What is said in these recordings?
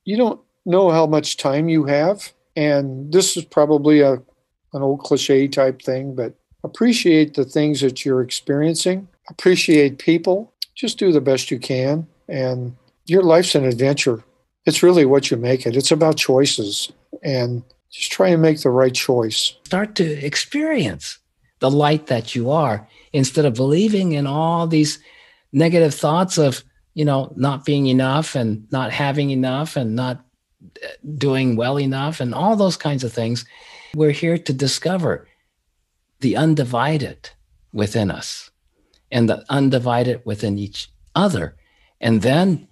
you don't know how much time you have. And this is probably an old cliche type thing, but appreciate the things that you're experiencing. Appreciate people. Just do the best you can. And your life's an adventure. It's really what you make it. It's about choices. And just try and make the right choice. Start to experience the light that you are instead of believing in all these negative thoughts of, not being enough and not having enough and not doing well enough and all those kinds of things. We're here to discover the undivided within us and the undivided within each other. And then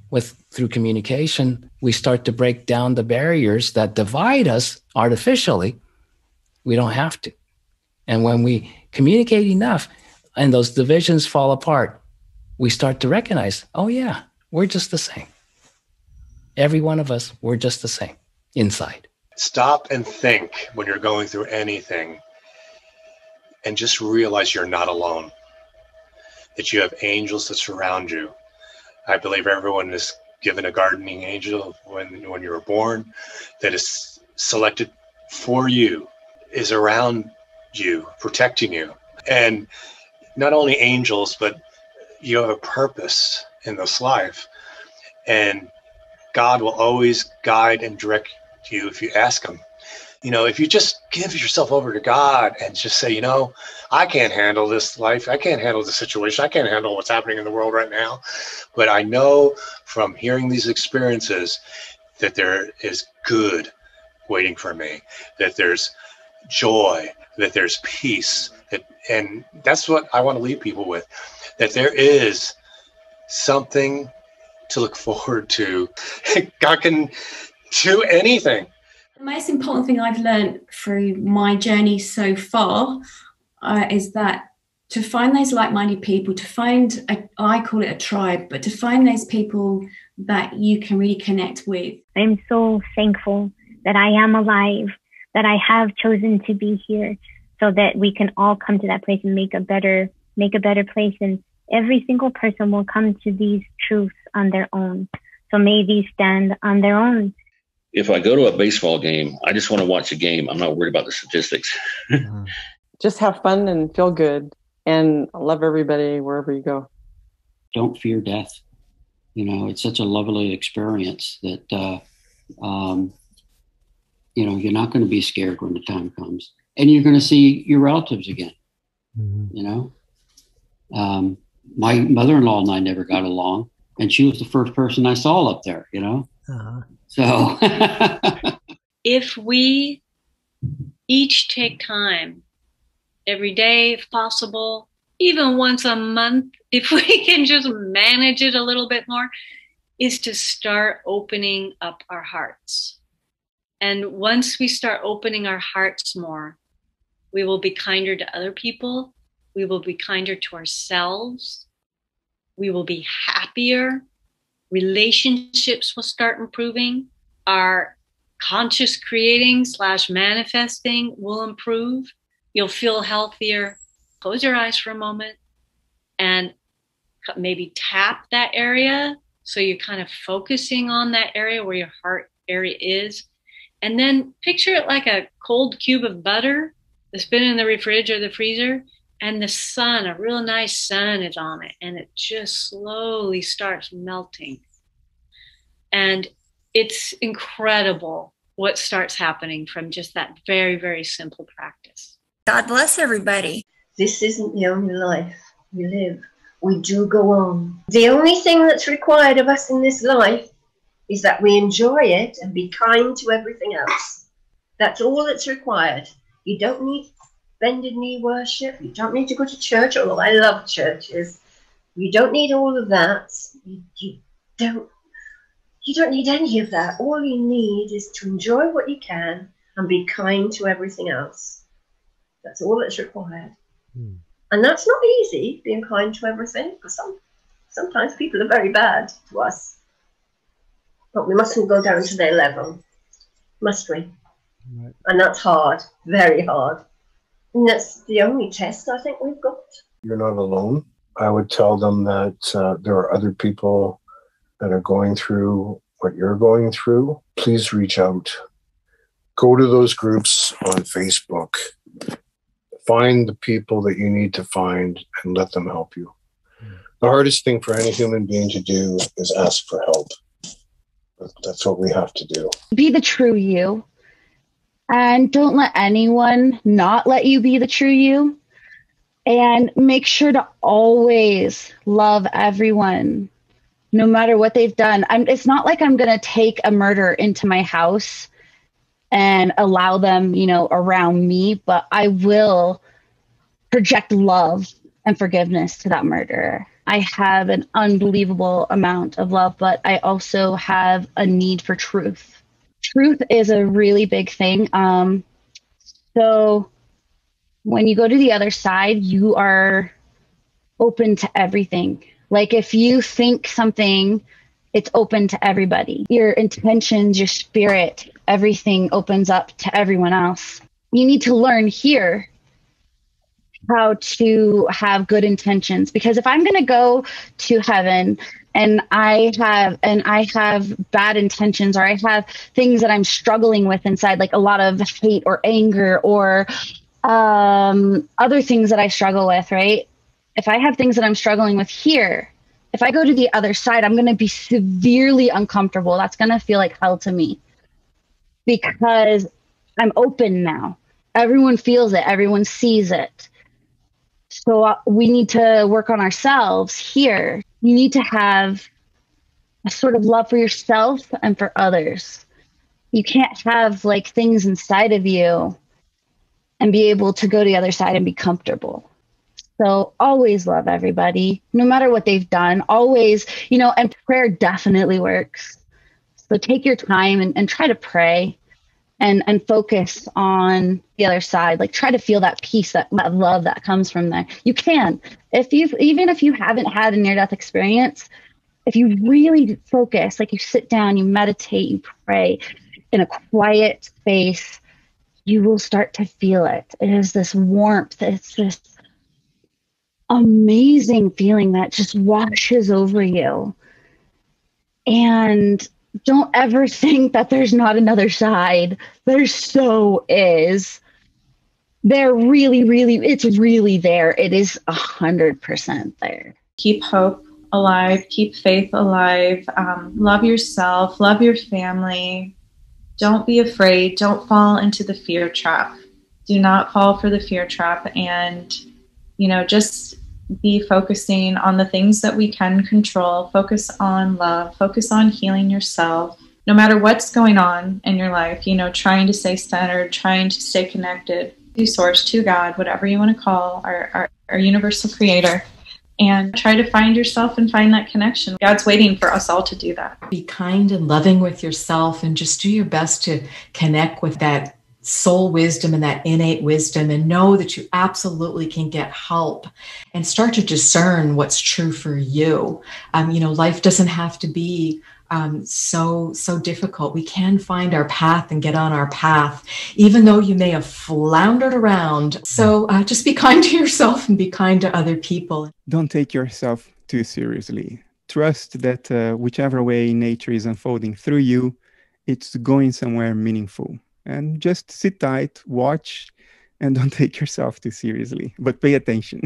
through communication, we start to break down the barriers that divide us artificially. We don't have to. And when we communicate enough and those divisions fall apart, we start to recognize, oh yeah, we're just the same. Every one of us, we're just the same inside. Stop and think when you're going through anything and just realize you're not alone, that you have angels that surround you. I believe everyone is given a guardian angel when you were born that is selected for you, is around you, protecting you. And not only angels, but you have a purpose in this life. And God will always guide and direct you if you ask him. If you just give yourself over to God and just say, I can't handle this life. I can't handle the situation. I can't handle what's happening in the world right now. But I know from hearing these experiences that there is good waiting for me, that there's joy, that there's peace. And that's what I want to leave people with, that there is something to look forward to. God can do anything. The most important thing I've learned through my journey so far is that to find those like-minded people, to find, I call it a tribe, but to find those people that you can really connect with. I'm so thankful that I am alive, that I have chosen to be here so that we can all come to that place and make a better place. And every single person will come to these truths on their own. So may these stand on their own. If I go to a baseball game, I just want to watch a game. I'm not worried about the statistics. Just have fun and feel good and love everybody wherever you go. Don't fear death. It's such a lovely experience that, you're not going to be scared when the time comes. And you're going to see your relatives again. My mother-in-law and I never got along. And she was the first person I saw up there, So if we each take time every day, if possible, even once a month, if we can just manage it a little bit more, is to start opening up our hearts. And once we start opening our hearts more, we will be kinder to other people. We will be kinder to ourselves. We will be happier. Relationships will start improving. Our conscious creating / manifesting will improve. You'll feel healthier. Close your eyes for a moment and maybe tap that area. So you're kind of focusing on that area where your heart area is. And then picture it like a cold cube of butter that's been in the refrigerator or the freezer. And the sun, a real nice sun is on it. And it just slowly starts melting. And it's incredible what starts happening from just that very, very simple practice. God bless everybody. This isn't the only life we live. We do go on. The only thing that's required of us in this life is that we enjoy it and be kind to everything else. That's all that's required. You don't need bended knee worship. You don't need to go to church, although I love churches. You don't need all of that. You don't need any of that. All you need is to enjoy what you can and be kind to everything else. That's all that's required. And that's not easy, being kind to everything, because sometimes people are very bad to us. But we mustn't go down to their level, must we? Right. And that's hard, very hard. And that's the only test I think we've got. You're not alone. I would tell them that there are other people that are going through what you're going through, please reach out. Go to those groups on Facebook. Find the people that you need to find and let them help you. The hardest thing for any human being to do is ask for help. That's what we have to do. Be the true you. And don't let anyone not let you be the true you. And make sure to always love everyone, no matter what they've done. It's not like I'm going to take a murderer into my house and allow them, around me, but I will project love and forgiveness to that murderer. I have an unbelievable amount of love, but I also have a need for truth. Truth is a really big thing. So when you go to the other side, you are open to everything. Like if you think something, it's open to everybody. Your intentions, your spirit, everything opens up to everyone else. You need to learn here how to have good intentions, because if I'm going to go to heaven and I have bad intentions, or I have things that I'm struggling with inside, like a lot of hate or anger or other things that I struggle with, right? If I have things that I'm struggling with here, if I go to the other side, I'm going to be severely uncomfortable. That's going to feel like hell to me because I'm open now. Everyone feels it. Everyone sees it. So we need to work on ourselves here. You need to have a sort of love for yourself and for others. You can't have like things inside of you and be able to go to the other side and be comfortable. So always love everybody, no matter what they've done. Always, and prayer definitely works. So take your time and try to pray and focus on the other side. Like try to feel that peace, that love that comes from there. You can. Even if you haven't had a near-death experience, if you really focus, like you sit down, you meditate, you pray in a quiet space, you will start to feel it. It is this warmth. It's this amazing feeling that just washes over you. And don't ever think that there's not another side. There so is. They're it's really there. It is 100% there. Keep hope alive, keep faith alive, love yourself, love your family. Don't be afraid. Don't fall into the fear trap. Do not fall for the fear trap. And, just be focusing on the things that we can control. Focus on love. Focus on healing yourself. No matter what's going on in your life, trying to stay centered, trying to stay connected to Source, to God, whatever you want to call our universal creator. And try to find yourself and find that connection. God's waiting for us all to do that. Be kind and loving with yourself and just do your best to connect with that soul wisdom and that innate wisdom, and know that you absolutely can get help and start to discern what's true for you. Life doesn't have to be so difficult. We can find our path and get on our path, even though you may have floundered around. So just be kind to yourself and be kind to other people. Don't take yourself too seriously. Trust that whichever way nature is unfolding through you, it's going somewhere meaningful. And just sit tight, watch, and don't take yourself too seriously, but pay attention.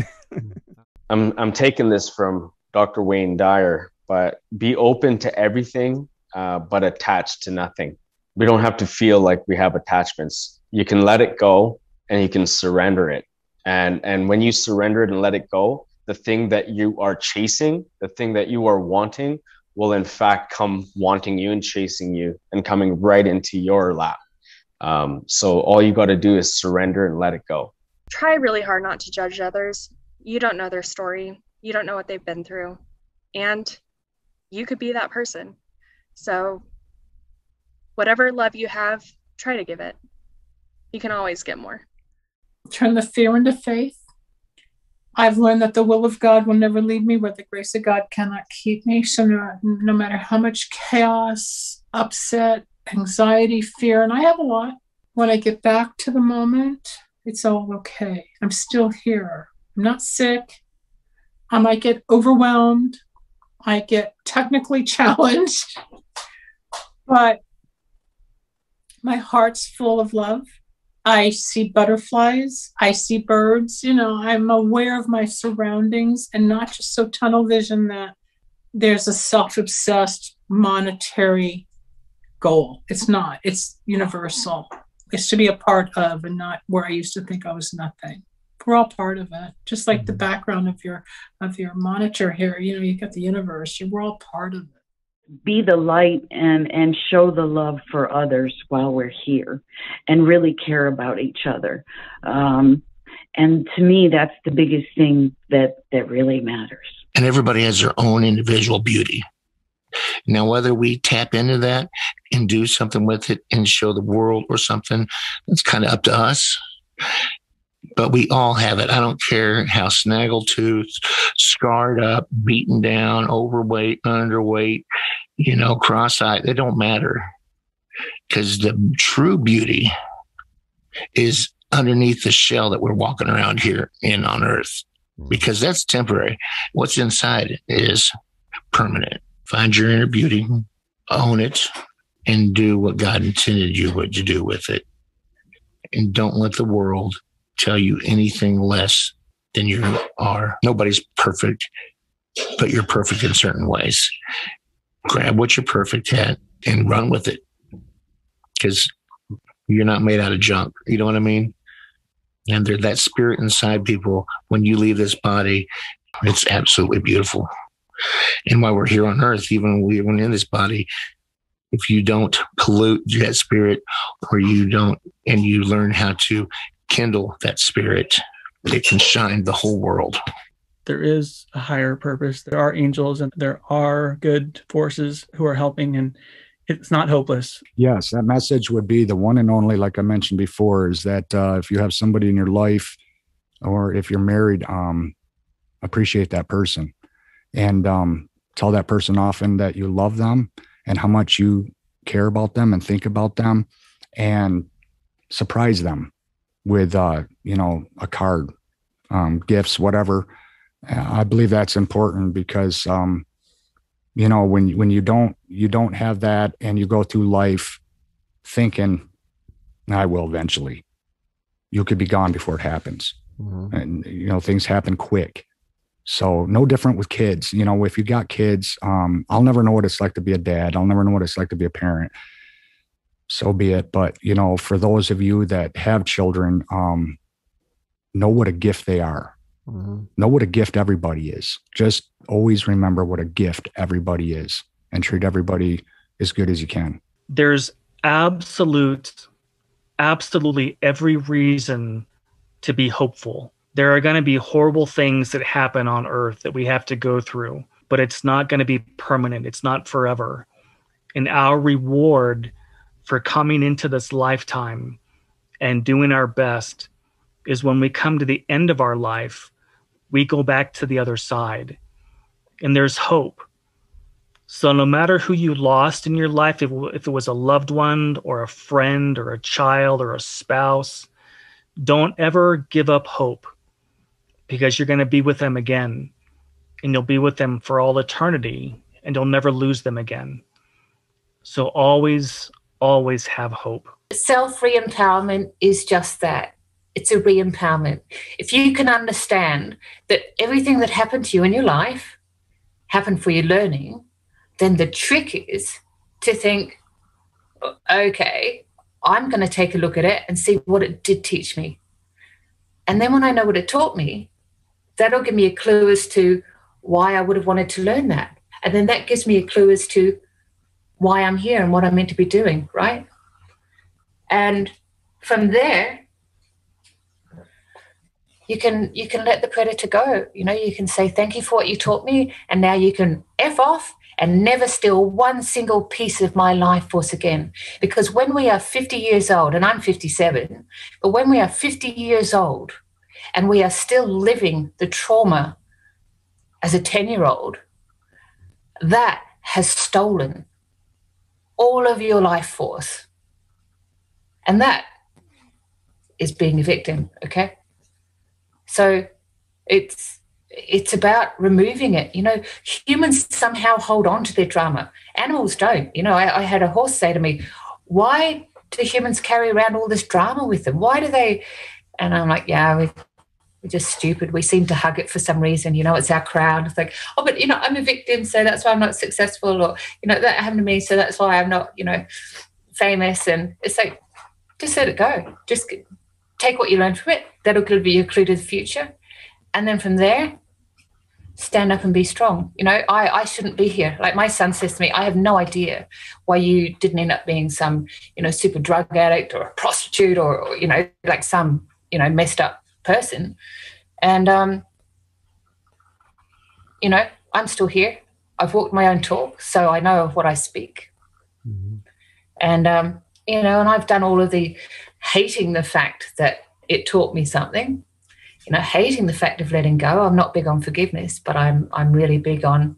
I'm taking this from Dr. Wayne Dyer, but be open to everything, but attached to nothing. We don't have to feel like we have attachments. You can let it go and you can surrender it. And when you surrender it and let it go, the thing that you are chasing, the thing that you are wanting, will in fact come wanting you and chasing you and coming right into your lap. So all you got to do is surrender and let it go. Try really hard not to judge others. You don't know their story. You don't know what they've been through. And you could be that person. So whatever love you have, try to give it. You can always get more. Turn the fear into faith. I've learned that the will of God will never lead me where the grace of God cannot keep me. So no matter how much chaos, upset, anxiety, fear, and I have a lot, when I get back to the moment, it's all okay. I'm still here. I'm not sick. I might get overwhelmed. I get technically challenged, but my heart's full of love. I see butterflies. I see birds. I'm aware of my surroundings and not just so tunnel vision that there's a self-obsessed monetary goal. It's not. It's universal. It's to be a part of and not where I used to think I was nothing. We're all part of it. Just like the background of your monitor here, you got the universe. We're all part of it. Be the light and show the love for others while we're here and really care about each other. And to me, that's the biggest thing that really matters. And everybody has their own individual beauty. Now, whether we tap into that and do something with it and show the world or something, it's kind of up to us. But we all have it. I don't care how snaggletooth, scarred up, beaten down, overweight, underweight, cross-eyed. They don't matter. Because the true beauty is underneath the shell that we're walking around here in on Earth. Because that's temporary. What's inside is permanent. Find your inner beauty, own it, and do what God intended you to do with it. And don't let the world tell you anything less than you are. Nobody's perfect, but you're perfect in certain ways. Grab what you're perfect at and run with it, because you're not made out of junk. You know what I mean? And there's that spirit inside people. When you leave this body, it's absolutely beautiful. And while we're here on Earth, even when in this body, if you don't pollute that spirit, or you don't, and you learn how to kindle that spirit, it can shine the whole world. There is a higher purpose. There are angels and there are good forces who are helping, and it's not hopeless. Yes, that message would be the one and only, like I mentioned before, is that if you have somebody in your life, or if you're married, appreciate that person, and tell that person often that you love them and how much you care about them and think about them, and surprise them with, a card, gifts, whatever. I believe that's important because, when you don't have that and you go through life thinking, I will eventually, you could be gone before it happens. Mm-hmm. And, things happen quick. So no different with kids. If you got kids, I'll never know what it's like to be a dad. I'll never know what it's like to be a parent. So be it. But, for those of you that have children, know what a gift they are. Mm-hmm. Know what a gift everybody is. Just always remember what a gift everybody is, and treat everybody as good as you can. There's absolutely every reason to be hopeful. There are going to be horrible things that happen on Earth that we have to go through, but it's not going to be permanent. It's not forever. And our reward for coming into this lifetime and doing our best is when we come to the end of our life, we go back to the other side. And there's hope. So no matter who you lost in your life, if it was a loved one or a friend or a child or a spouse, don't ever give up hope, because you're going to be with them again, and you'll be with them for all eternity, and you'll never lose them again. So always have hope. Self-re-empowerment is just that. It's a re-empowerment. If you can understand that everything that happened to you in your life happened for your learning, then the trick is to think, okay, I'm going to take a look at it and see what it did teach me. And then when I know what it taught me, that'll give me a clue as to why I would have wanted to learn that. And then that gives me a clue as to why I'm here and what I'm meant to be doing, right? And from there, you can let the predator go. You can say, thank you for what you taught me, and now you can F off and never steal one single piece of my life force again. Because when we are 50 years old, and I'm 57, but when we are 50 years old and we are still living the trauma as a 10-year-old, that has stolen all of your life force. And that is being a victim, okay? So it's it's about removing it. You know, humans somehow hold on to their drama. Animals don't. You know, I had a horse say to me, why do humans carry around all this drama with them? Why do they? And I'm like, yeah, we're just stupid. We seem to hug it for some reason. You know, it's our crowd. It's like, oh, but, you know, I'm a victim, so that's why I'm not successful. Or, you know, that happened to me, so that's why I'm not, you know, famous. And it's like, just let it go. Just take what you learn from it. That'll be your clue to the future. And then from there, stand up and be strong. You know, I shouldn't be here. Like my son says to me, I have no idea why you didn't end up being some, you know, super drug addict or a prostitute or you know, like some, you know, messed up person. And, you know, I'm still here. I've walked my own talk, so I know what I speak. Mm-hmm. And, you know, and I've done all of the hating the fact that it taught me something. You know, hating the fact of letting go. I'm not big on forgiveness, but I'm really big on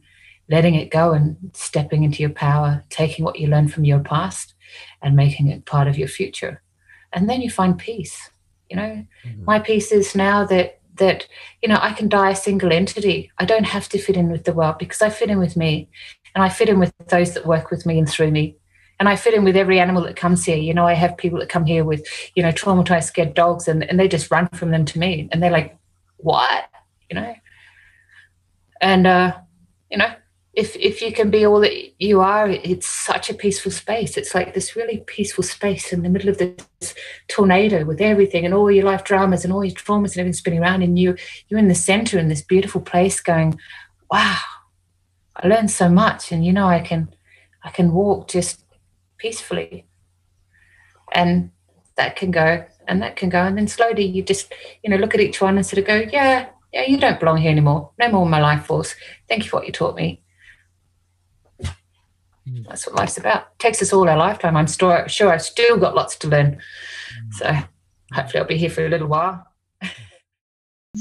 letting it go and stepping into your power, taking what you learned from your past and making it part of your future. And then you find peace. You know, my peace is now that, you know, I can die a single entity. I don't have to fit in with the world because I fit in with me and I fit in with those that work with me and through me. And I fit in with every animal that comes here. You know, I have people that come here with, you know, traumatized, scared dogs and they just run from them to me. And they're like, what? You know? And, you know, if you can be all that you are, it's such a peaceful space. It's like this really peaceful space in the middle of this tornado with everything and all your life dramas and all your traumas and everything spinning around. And you're in the center in this beautiful place going, wow, I learned so much. And, you know, I can walk just peacefully, and that can go and that can go, and then slowly you just, you know, look at each one and sort of go, yeah, you don't belong here anymore. No more of my life force. Thank you for what you taught me. That's what life's about. It takes us all our lifetime. I'm sure I've still got lots to learn. So hopefully I'll be here for a little while.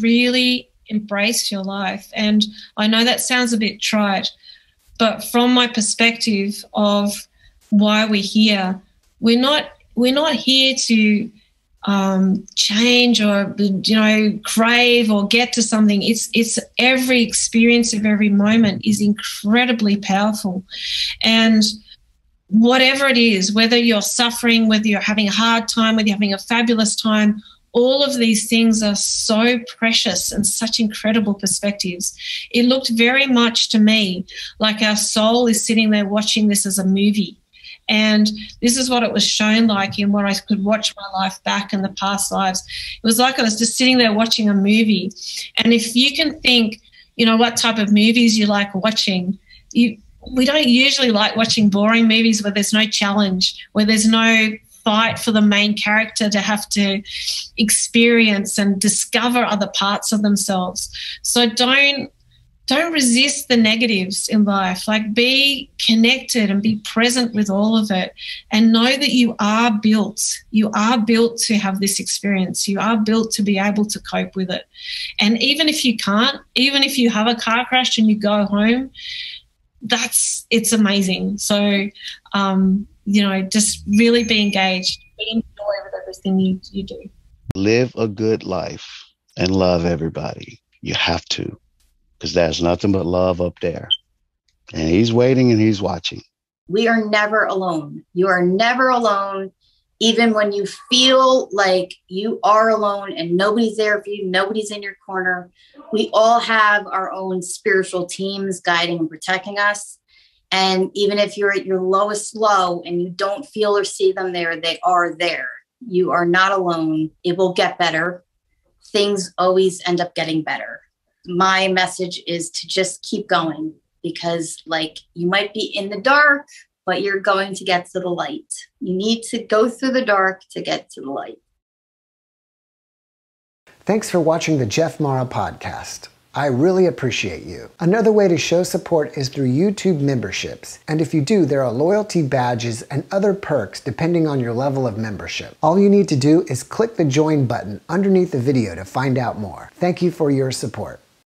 Really embrace your life. And I know that sounds a bit trite, but from my perspective of why we're here, we're not here to change or, you know, crave or get to something. It's every experience of every moment is incredibly powerful. And whatever it is, whether you're suffering, whether you're having a hard time, whether you're having a fabulous time, all of these things are so precious and such incredible perspectives. It looked very much to me like our soul is sitting there watching this as a movie. And this is what it was shown like in when I could watch my life back in the past lives. It was like I was just sitting there watching a movie. And if you can think, you know, what type of movies you like watching, we don't usually like watching boring movies where there's no challenge, where there's no fight for the main character to have to experience and discover other parts of themselves. So don't resist the negatives in life. Like, be connected and be present with all of it, and know that you are built. You are built to have this experience. You are built to be able to cope with it. And even if you can't, even if you have a car crash and you go home, it's amazing. So, you know, just really be engaged, be in joy with everything you do. Live a good life and love everybody. You have to. Because there's nothing but love up there. And he's waiting and he's watching. We are never alone. You are never alone. Even when you feel like you are alone and nobody's there for you, nobody's in your corner, we all have our own spiritual teams guiding and protecting us. And even if you're at your lowest low and you don't feel or see them there, they are there. You are not alone. It will get better. Things always end up getting better. My message is to just keep going, because like, you might be in the dark, but you're going to get to the light. You need to go through the dark to get to the light. Thanks for watching the Jeff Mara podcast. I really appreciate you. Another way to show support is through YouTube memberships. And if you do, there are loyalty badges and other perks depending on your level of membership. All you need to do is click the join button underneath the video to find out more. Thank you for your support.